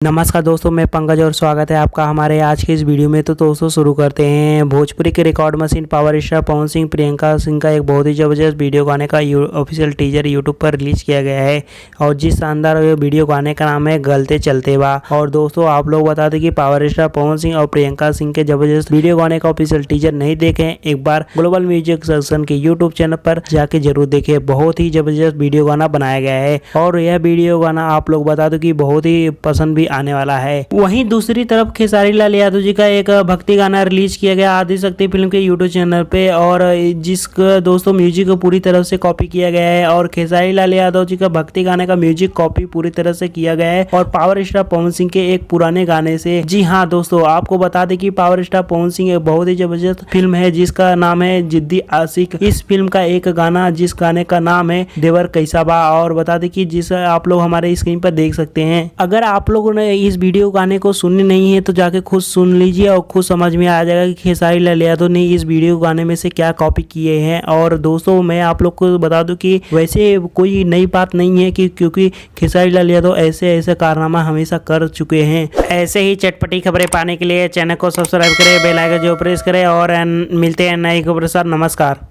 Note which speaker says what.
Speaker 1: नमस्कार दोस्तों, मैं पंकज और स्वागत है आपका हमारे आज के इस वीडियो में। तो दोस्तों शुरू करते हैं। भोजपुरी के record machine power star Pawan Singh Priyanka Singh का एक बहुत ही ज़बरदस्त वीडियो गाने का ऑफिशियल टीजर यूट्यूब पर रिलीज किया गया है और जिस शानदार वीडियो गाने का नाम है गलते चलते बा। और दोस्तों आप लोग बता दें कि पावर स्टार पवन सिंह और प्रियंका सिंह के जबरदस्त वीडियो गाने का ऑफिशियल टीजर नहीं देखें, एक बार ग्लोबल म्यूजिक सेक्शन के यूट्यूब चैनल पर जाके जरूर देखें। बहुत ही जबरदस्त वीडियो गाना बनाया गया है और यह वीडियो गाना आप लोग बता दो कि बहुत ही पसंद भी आने वाला है। वहीं दूसरी तरफ खेसारी लाल यादव जी का एक भक्ति गाना रिलीज किया गया आदिशक्ति फिल्म के यूट्यूब चैनल पे और जिसका दोस्तों म्यूजिक को पूरी तरह से कॉपी किया गया है और खेसारी लाल यादव जी का भक्ति गाने का म्यूजिक कॉपी पूरी तरह से किया गया है और पावर स्टार पवन सिंह के एक पुराने गाने से। जी हाँ दोस्तों, आपको बता दें कि पावर स्टार पवन सिंह एक बहुत ही जबरदस्त फिल्म है जिसका नाम है जिद्दी आशिक। इस फिल्म का एक गाना जिस गाने का नाम है देवर कैसा बा और बता दें कि जिस आप लोग हमारे स्क्रीन पर देख सकते हैं। अगर आप लोगों ने इस वीडियो गाने को सुनने नहीं है तो जाके खुद सुन लीजिए और खुद समझ में आ जाएगा कि खेसारी लाल यादव ने इस वीडियो गाने में से क्या कॉपी किए हैं। और दोस्तों मैं आप लोग को बता दूं कि वैसे कोई नई बात नहीं है कि क्योंकि खेसारी लाल यादव ऐसे कारनामा हमेशा कर चुके हैं। ऐसे ही चटपटी खबरें पाने के लिए चैनल को सब्सक्राइब करें, बेल आइकन जो प्रेस करें और मिलते हैं नई खबरों के साथ। नमस्कार।